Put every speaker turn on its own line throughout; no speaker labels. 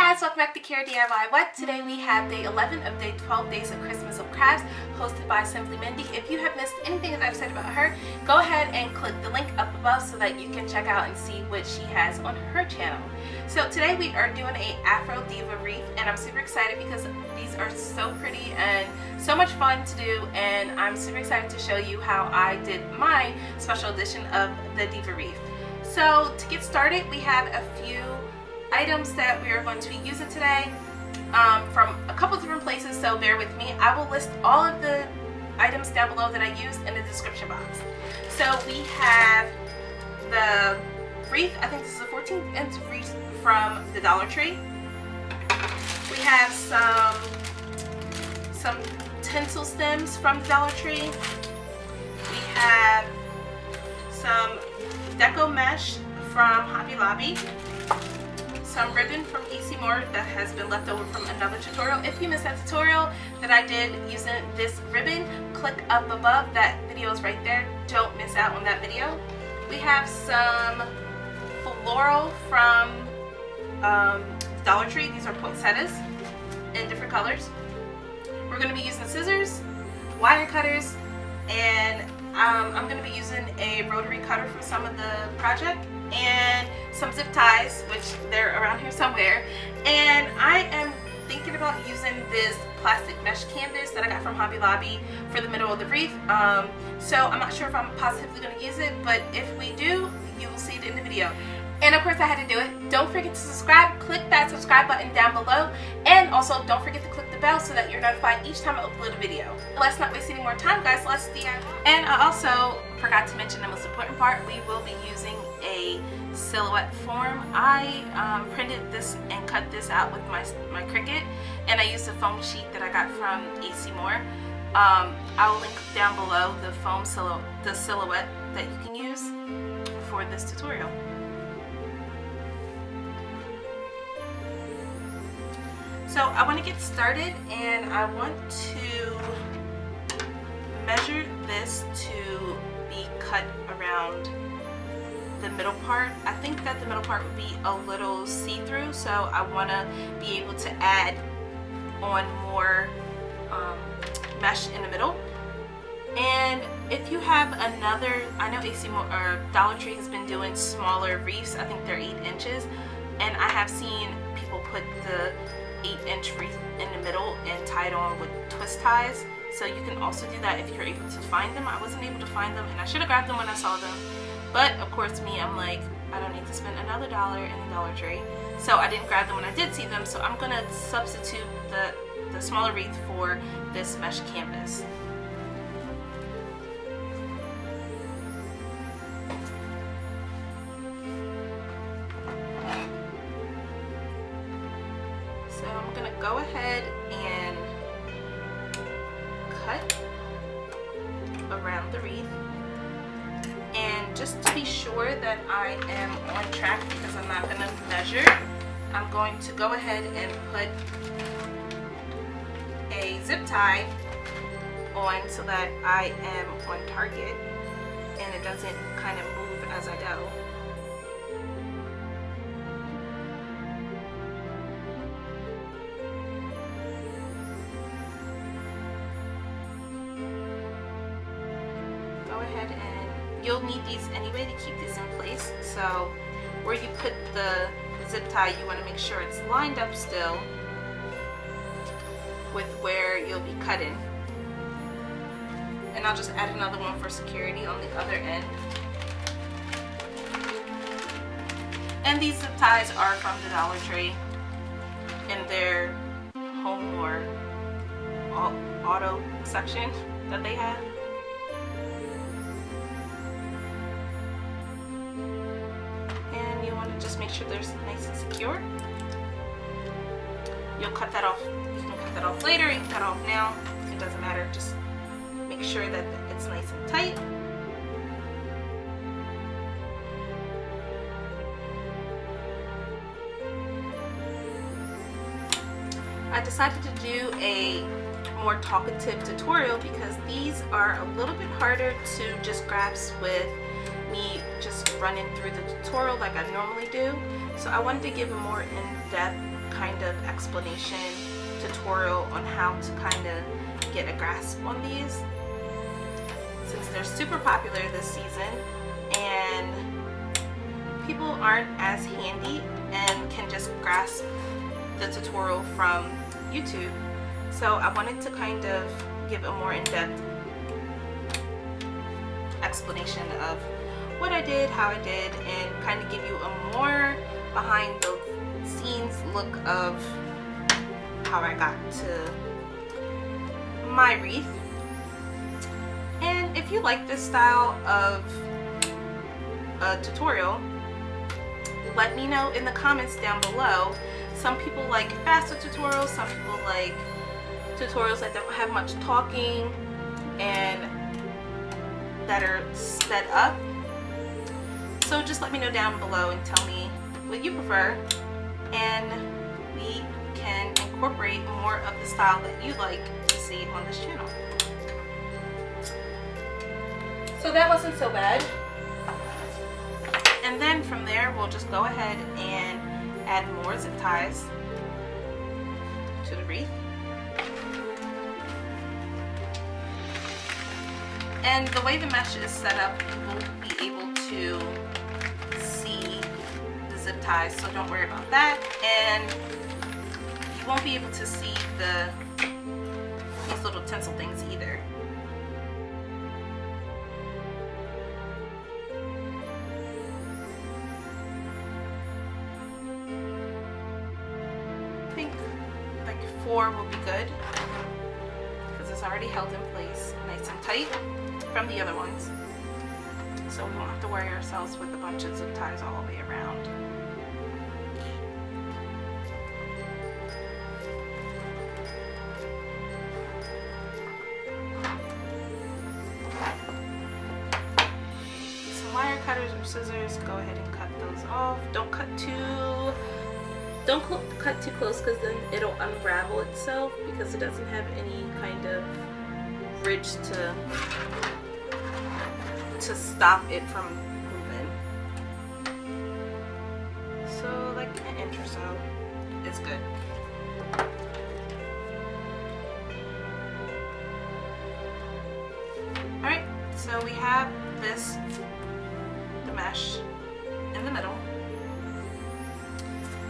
guys, welcome back to Chiara DIY What. Today we have day 11 of day 12 days of Christmas of Crafts, hosted by Simply Mindy. If you have missed anything that I've said about her, go ahead and click the link up above so that you can check out and see what she has on her channel. So today we are doing a Afro Diva Wreath, and I'm super excited because these are so pretty and so much fun to do, and I'm super excited to show you how I did my special edition of the Diva Wreath. So to get started, we have a few items that we are going to be using today from a couple different places, so bear with me. I will list all of the items down below that I used in the description box. So we have the wreath. I think this is a 14-inch wreath from the Dollar Tree. We have some tinsel stems from the Dollar Tree. We have some deco mesh from Hobby Lobby. Some ribbon from AC Moore that has been left over from another tutorial. If you missed that tutorial that I did using this ribbon, click up above. That video is right there. Don't miss out on that video. We have some floral from Dollar Tree. These are poinsettias in different colors. We're going to be using scissors, wire cutters, and I'm going to be using a rotary cutter for some of the project, and some zip ties, which they're around here somewhere. And I am thinking about using this plastic mesh canvas that I got from Hobby Lobby for the middle of the wreath. So I'm not sure if I'm positively going to use it, but if we do, you will see it in the video. And of course I had to do it. Don't forget to subscribe. Click that subscribe button down below, and also don't forget to click the bell so that you're notified each time I upload a video. Let's not waste any more time, guys. Let's DIY. And I also forgot to mention the most important part. We will be using a silhouette form. I printed this and cut this out with my Cricut, and I used a foam sheet that I got from AC Moore. I'll link down below the foam silhouette that you can use for this tutorial. So I want to get started, and I want to measure this to be cut around the middle part. I think that the middle part would be a little see-through, so I want to be able to add on more mesh in the middle. And if you have another, I know AC Moore or Dollar Tree has been doing smaller wreaths. I think they're 8 inches, and I have seen people put the 8-inch wreath in the middle and tie it on with twist ties. So you can also do that if you're able to find them. I wasn't able to find them, and I should have grabbed them when I saw them. But of course me, I'm like, I don't need to spend another $1 in the Dollar Tree. So I didn't grab them when I did see them. So I'm going to substitute the smaller wreath for this mesh canvas. So I'm going to go ahead and cut around the wreath. And just to be sure that I am on track, because I'm not going to measure, I'm going to go ahead and put a zip tie on so that I am on target and it doesn't kind of move as I go. Go ahead, and you'll need these anyway to keep these in place. So where you put the zip tie, you want to make sure it's lined up still with where you'll be cutting. And I'll just add another one for security on the other end. And these zip ties are from the Dollar Tree in their home or auto section that they have. And you want to just make sure they're nice and secure. You'll cut that off. You can cut that off later. You can cut it off now. It doesn't matter. Just make sure that it's nice and tight. I decided to do a more talkative tutorial because these are a little bit harder to just grasp with me just running through the tutorial like I normally do. So I wanted to give a more in-depth kind of explanation tutorial on how to kind of get a grasp on these, since they're super popular this season and people aren't as handy and can just grasp the tutorial from YouTube. So I wanted to kind of give a more in-depth explanation of what I did, how I did, and kind of give you a more behind the scenes look of how I got to my wreath. And if you like this style of a tutorial, let me know in the comments down below. Some people like faster tutorials, some people like tutorials that don't have much talking and that are sped up. So just let me know down below and tell me what you prefer, and we can incorporate more of the style that you like to see on this channel. So that wasn't so bad. And then from there, we'll just go ahead and add more zip ties to the wreath. And the way the mesh is set up, you won't be able to see the zip ties, so don't worry about that. And you won't be able to see these little tinsel things either. I think like 4 will be good because it's already held in place nice and tight from the other ones, so we won't have to worry ourselves with a bunch of zip ties all the way around. Some wire cutters or scissors, go ahead and cut those off. Don't cut too close because then it'll unravel itself, because it doesn't have any kind of ridge to stop it from moving. So like an inch or so is good. Alright, so we have the mesh in the middle.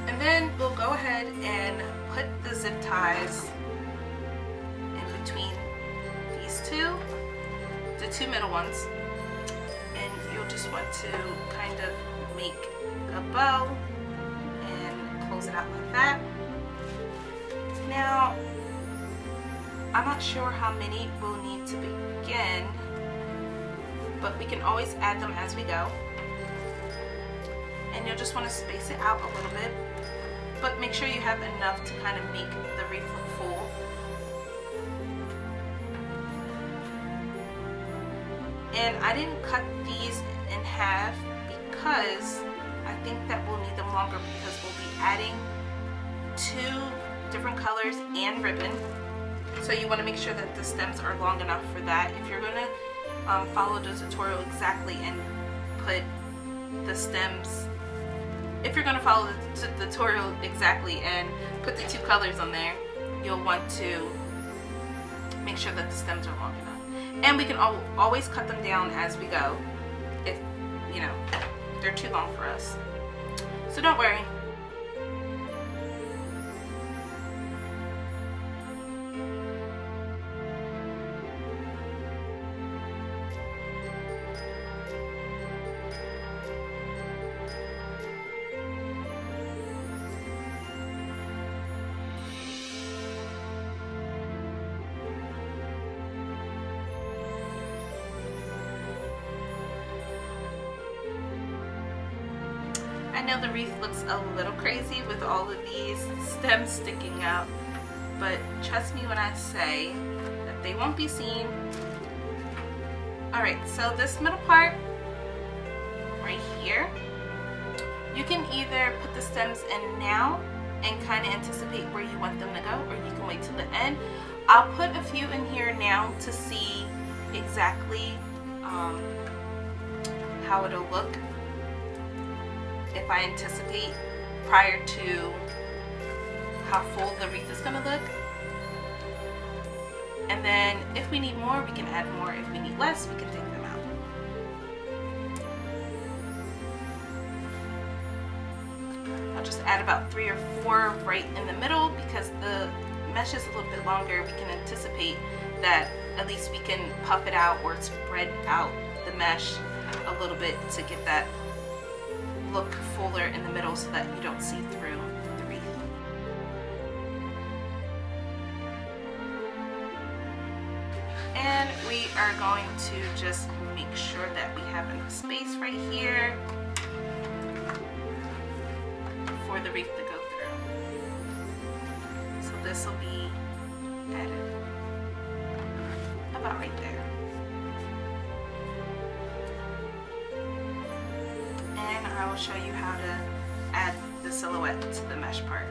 And then we'll go ahead and put the zip ties in between these two, the two middle ones. And you'll just want to kind of make a bow and close it out like that. Now, I'm not sure how many we'll need to begin, but we can always add them as we go. And you'll just want to space it out a little bit, but make sure you have enough to kind of make the wreath look full. And I didn't cut these in half because I think that we'll need them longer, because we'll be adding 2 different colors and ribbon. So you want to make sure that the stems are long enough for that. If you're going to follow the tutorial exactly and put the stems, if you're going to follow the tutorial exactly and put the 2 colors on there, you'll want to make sure that the stems are long enough. And we can always cut them down as we go if, you know, they're too long for us. So don't worry. I know the wreath looks a little crazy with all of these stems sticking out, but trust me when I say that they won't be seen. Alright, so this middle part right here, you can either put the stems in now and kind of anticipate where you want them to go, or you can wait till the end. I'll put a few in here now to see exactly how it'll look if I anticipate prior to how full the wreath is going to look. And then if we need more, we can add more. If we need less, we can take them out. I'll just add about 3 or 4 right in the middle, because the mesh is a little bit longer. We can anticipate that at least we can puff it out or spread out the mesh a little bit to get that look fuller in the middle so that you don't see through the wreath. And we are going to just make sure that we have enough space right here for the wreath to go through. So this will be added about right there. And I will show you how to add the silhouette to the mesh part.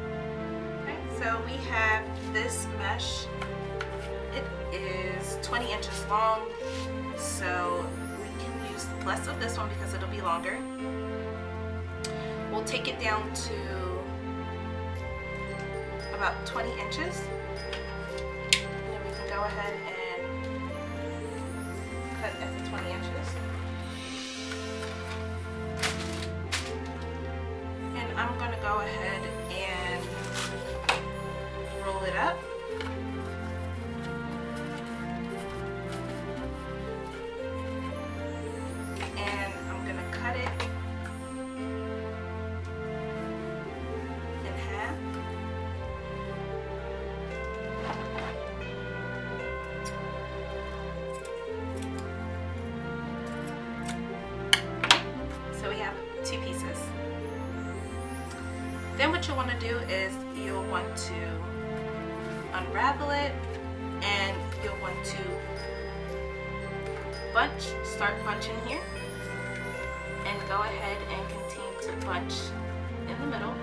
Okay, so we have this mesh. It is 20 inches long, so we can use less of this one because it'll be longer. We'll take it down to about 20 inches. And then we can go ahead and cut at the 20 inches. And I'm going to go ahead and roll it up. And I'm going to cut it in half. So we have 2 pieces. Then what you'll want to do is you'll want to unravel it, and you'll want to start bunching here, and go ahead and continue to bunch in the middle.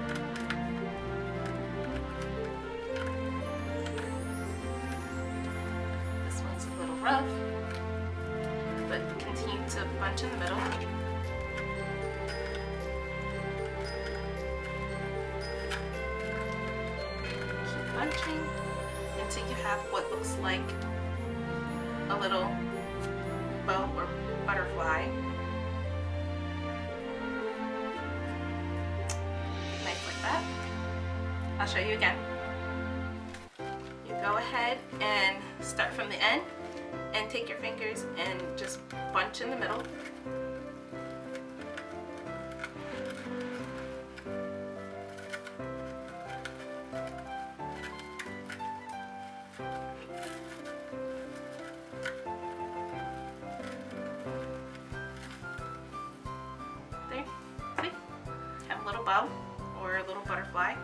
This one's a little rough, but continue to bunch in the middle. Bunching until you have what looks like a little bow or butterfly. Nice like that. I'll show you again. You go ahead and start from the end and take your fingers and just bunch in the middle. Bow or a little butterfly,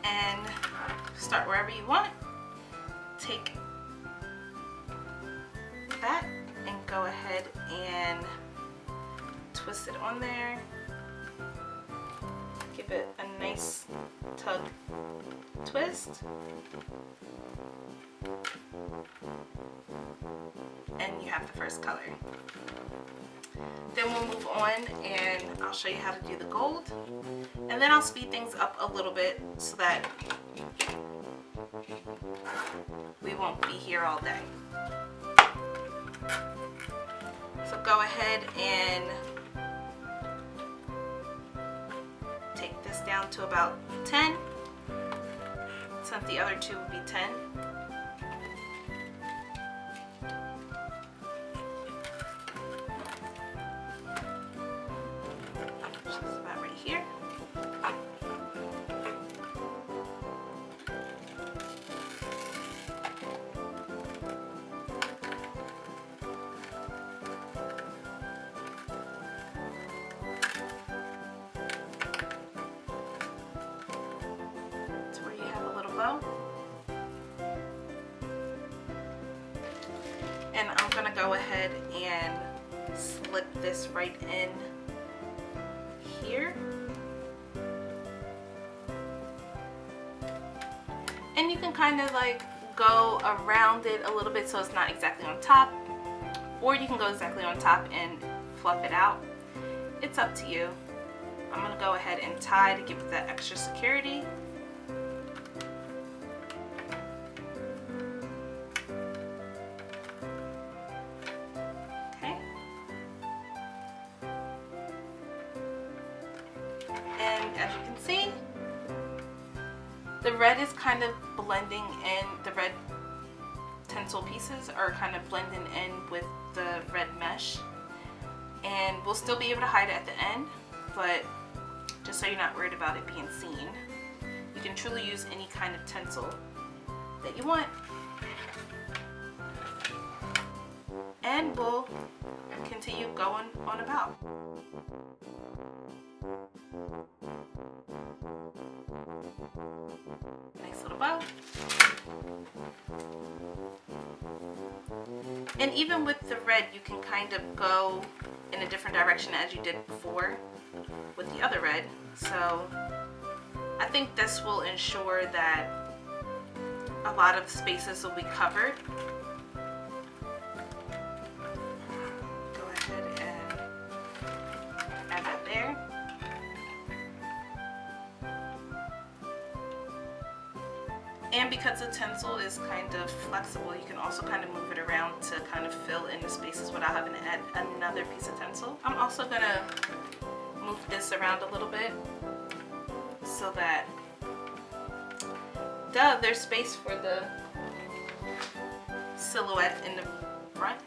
and start wherever you want. Take that and go ahead and twist it on there. Give it a nice tug twist, and you have the first color. Then we'll move on and I'll show you how to do the gold, and then I'll speed things up a little bit so that we won't be here all day. So go ahead and take this down to about 10, since the other 2 will be 10. And I'm gonna go ahead and slip this right in here. And you can kind of like go around it a little bit so it's not exactly on top, or you can go exactly on top and fluff it out. It's up to you. I'm going to go ahead and tie to give it that extra security. Okay. And as you can see, the red is kind of blending in, the red tinsel pieces are kind of blending in with the red mesh. And we'll still be able to hide it at the end, but just so you're not worried about it being seen, you can truly use any kind of tinsel that you want. And we'll continue going on about. Nice little bow. And even with the red, you can kind of go in a different direction as you did before with the other red. So I think this will ensure that a lot of spaces will be covered. Go ahead and add that there. And because the tinsel is kind of flexible, you can also kind of move it around to kind of fill in the spaces without having to add another piece of tinsel. I'm also going to move this around a little bit so that there's space for the silhouette in the front.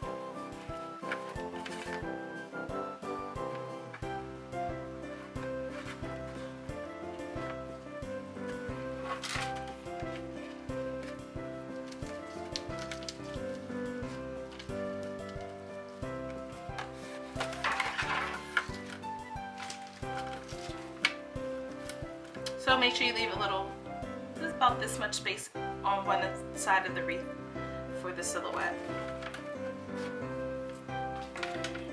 So make sure you leave a little, about this much space on one side of the wreath for the silhouette.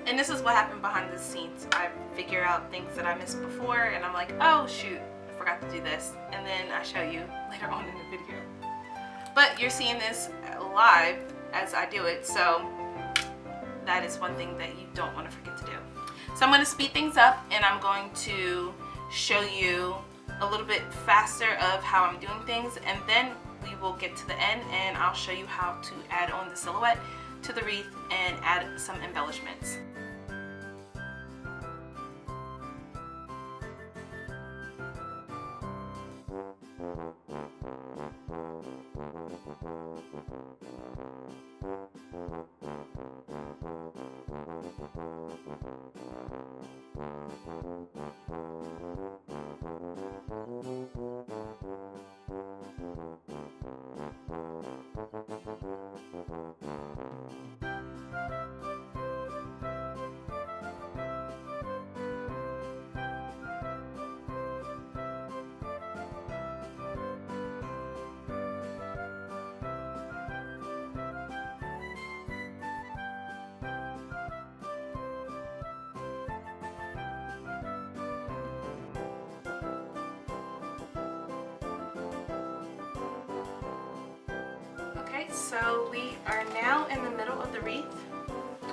And this is what happened behind the scenes. I figure out things that I missed before and I'm like, oh shoot, I forgot to do this. And then I show you later on in the video. But you're seeing this live as I do it, so that is one thing that you don't want to forget to do. So I'm going to speed things up and I'm going to show you a little bit faster of how I'm doing things, and then we will get to the end and I'll show you how to add on the silhouette to the wreath and add some embellishments. Okay, so we are now in the middle of the wreath.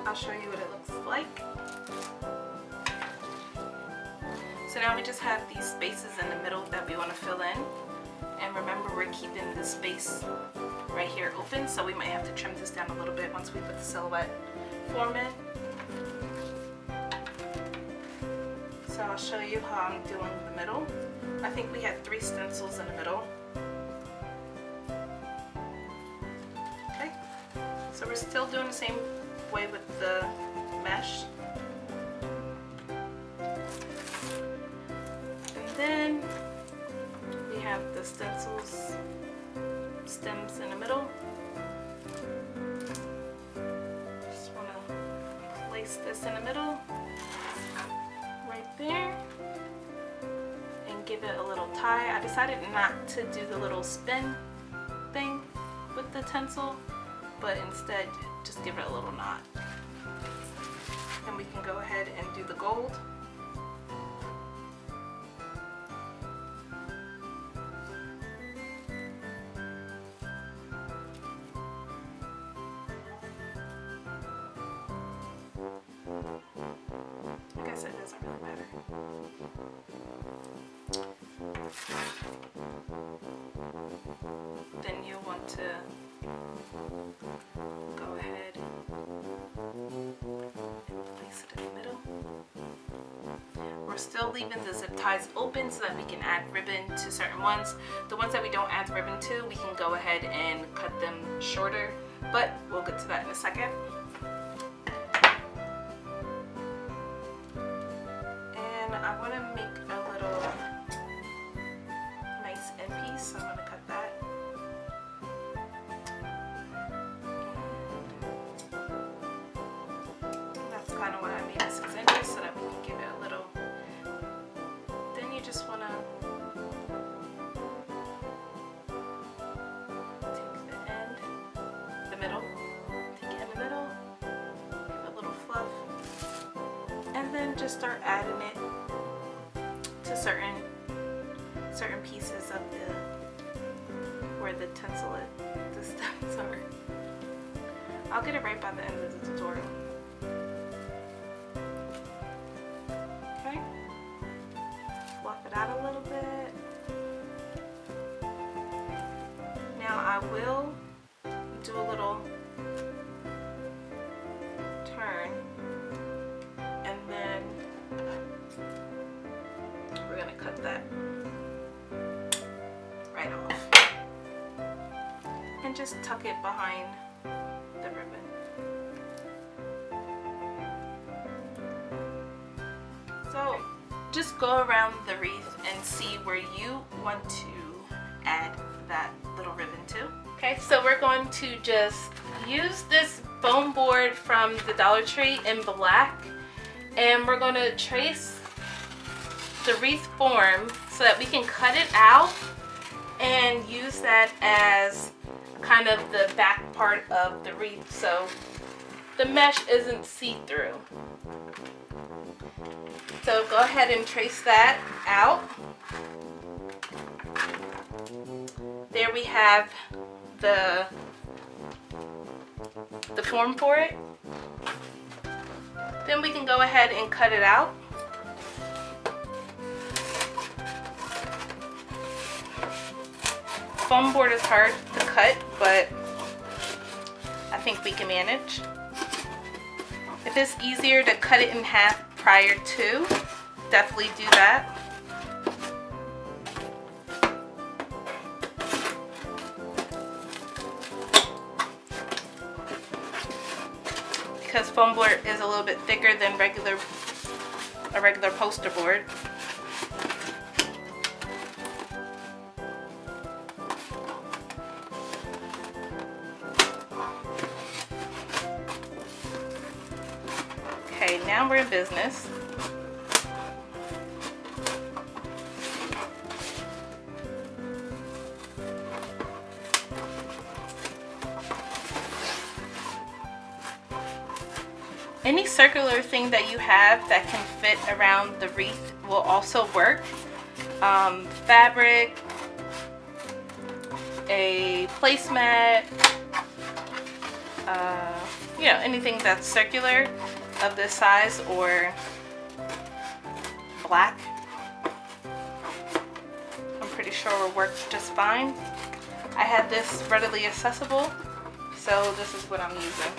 I'll show you what it looks like. So now we just have these spaces in the middle that we want to fill in. And remember, we're keeping the space right here open, so we might have to trim this down a little bit once we put the silhouette form in. So I'll show you how I'm doing the middle. I think we had 3 stencils in the middle. Okay, so we're still doing the same way with the mesh. And then we have the stencils, stems in the middle. Just want to place this in the middle, right there, and give it a little tie. I decided not to do the little spin thing with the tinsel, but instead just give it a little knot. And we can go ahead and do the gold. I guess it doesn't doesn't matter. Then you'll want to go ahead and place it in the middle. We're still leaving the zip ties open so that we can add ribbon to certain ones. The ones that we don't add ribbon to, we can go ahead and cut them shorter, but we'll get to that in a second. And I want to make a little nice end piece, so I'm going to cut that. That's kind of why I made it 6 inches, so that we can give it a little. Then you just want to take the end, the middle, take it in the middle, give it a little fluff, and then just start adding it to certain pieces of where the tinsel is, the stems are. I'll get it right by the end of the tutorial. Okay, fluff it out a little bit. Now I will do a little turn, and then we're going to cut that right off and just tuck it behind the ribbon. So just go around the wreath and see where you want to add that little ribbon to. Okay, so we're going to just use this foam board from the Dollar Tree in black, and we're going to trace the wreath form so that we can cut it out and use that as kind of the back part of the wreath so the mesh isn't see-through. So go ahead and trace that out. There we have the form for it. Then we can go ahead and cut it out. Foam board is hard to cut, but I think we can manage. If it's easier to cut it in half prior to, definitely do that. Because foam board is a little bit thicker than a regular poster board. Okay, now we're in business. Any circular thing that you have that can fit around the wreath will also work. Fabric, a placemat, you know, anything that's circular of this size or black, I'm pretty sure will work just fine. I had this readily accessible, so this is what I'm using.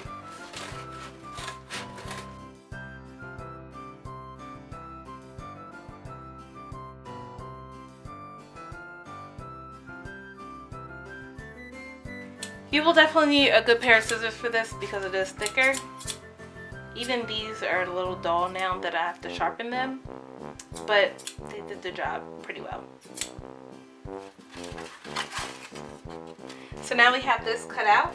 You will definitely need a good pair of scissors for this because it is thicker. Even these are a little dull now that I have to sharpen them, but they did the job pretty well. So now we have this cut out.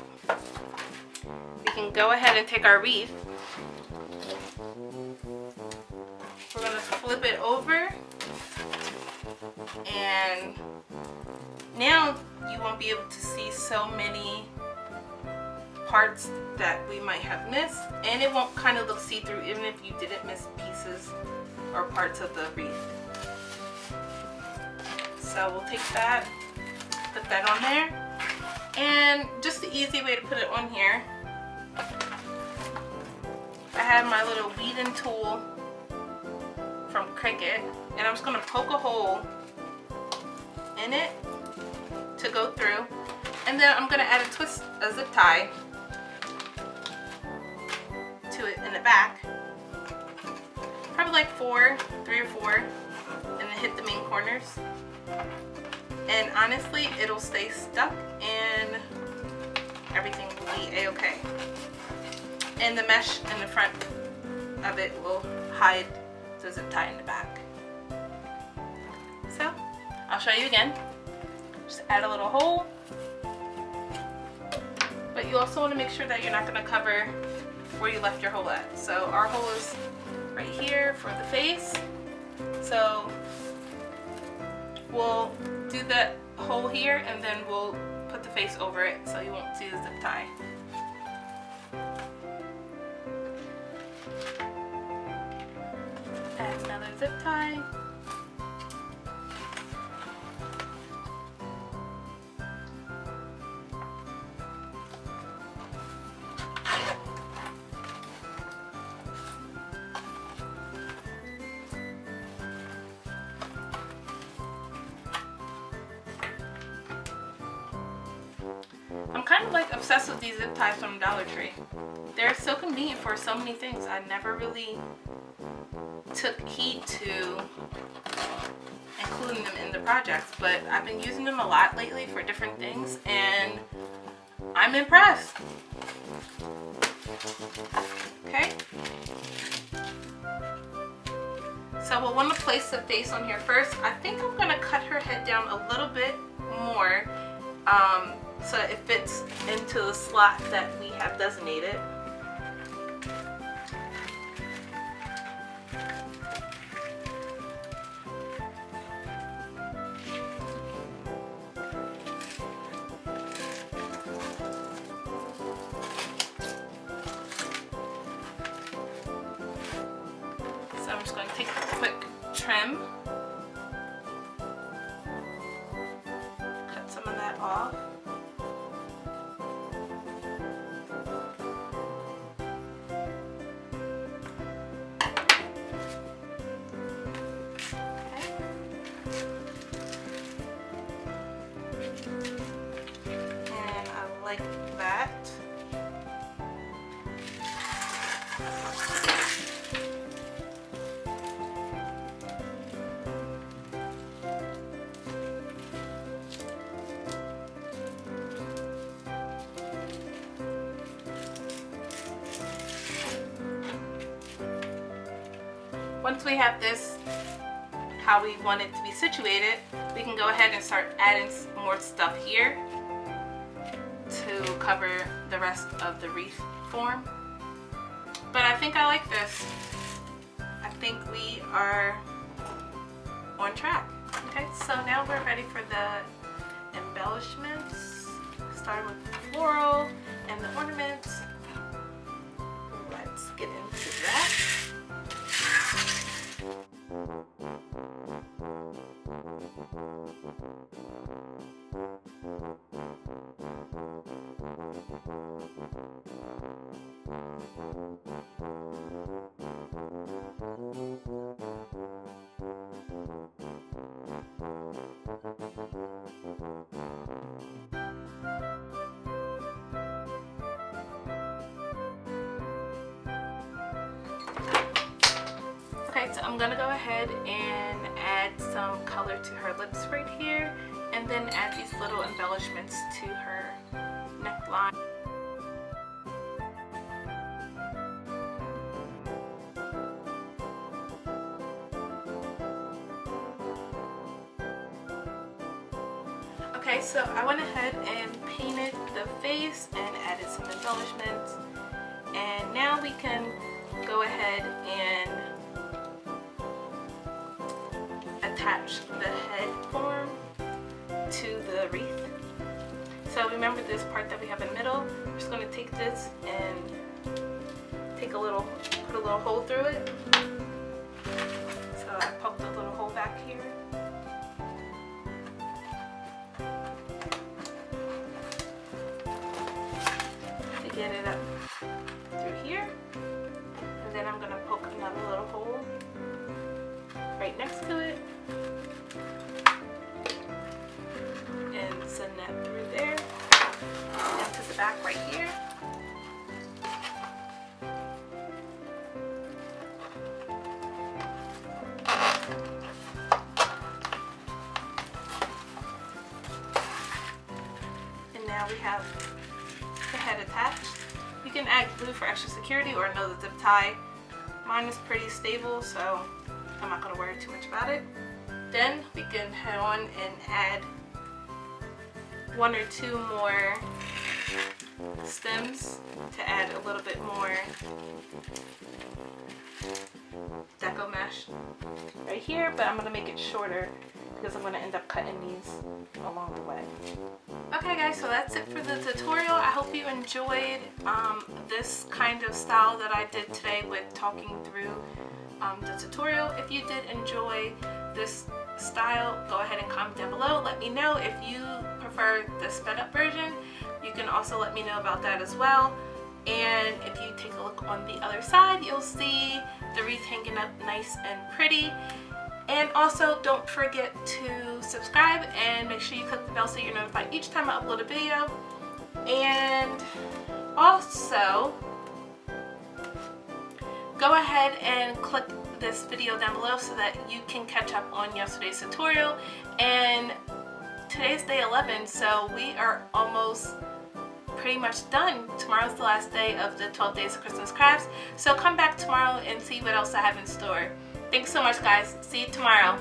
We can go ahead and take our wreath. We're going to flip it over, and now you won't be able to see so many parts that we might have missed, and it won't kind of look see-through even if you didn't miss pieces or parts of the wreath. So we'll take that, put that on there, and just the easy way to put it on here, I have my little weeding tool Cricut, and I'm just going to poke a hole in it to go through, and then I'm going to add a zip tie to it in the back, probably like 3 or 4, and then hit the main corners, and honestly it'll stay stuck and everything will be a-okay, and the mesh in the front of it will hide the zip tie in the back. So I'll show you again. Just add a little hole, but you also want to make sure that you're not going to cover where you left your hole at. So our hole is right here for the face, so we'll do the hole here and then we'll put the face over it so you won't see the zip tie. Add another zip tie. I'm kind of like obsessed with these zip ties from Dollar Tree. They're so convenient for so many things. I never really took heed to including them in the projects, but I've been using them a lot lately for different things and I'm impressed. Okay. So we'll want to place the face on here first. I think I'm going to cut her head down a little bit more so it fits into the slot that we have designated. So I'm just going to take a quick trim, cut some of that off. And I like that. Once we have this how we want it to be situated, we can go ahead and start adding more stuff here to cover the rest of the wreath form. But I think I like this. I think we are on track. Okay, so now we're ready for the embellishments, starting with the floral and the ornaments. Let's get into that. Okay, so I'm gonna go ahead and add some color to her lips right here, and then add these little embellishments to her neckline. Okay, so I went ahead and painted the face and added some embellishments, and now we can go ahead and attach the head form to the wreath. So remember this part that we have in the middle. We're just going to take this and put a little hole through it. So I poked a little hole back here. To get it up through here. And then I'm going to poke another little hole right next to it and send that through there and to the back right here. And now we have the head attached. You can add glue for extra security or another zip tie. Mine is pretty stable, so I'm not going to worry too much about it. Then we can head on and add 1 or 2 more stems to add a little bit more deco mesh right here, but I'm going to make it shorter because I'm going to end up cutting these along the way. Okay guys, so that's it for the tutorial. I hope you enjoyed this kind of style that I did today with talking through the tutorial. If you did enjoy this style, go ahead and comment down below. Let me know if you prefer the sped up version. You can also let me know about that as well. And if you take a look on the other side, you'll see the wreath hanging up nice and pretty. And also don't forget to subscribe and make sure you click the bell so you're notified each time I upload a video. And also go ahead and click this video down below so that you can catch up on yesterday's tutorial. And today's day 11, so we are almost pretty much done. Tomorrow's the last day of the 12 days of Christmas crafts, so come back tomorrow and see what else I have in store. Thanks so much guys. See you tomorrow.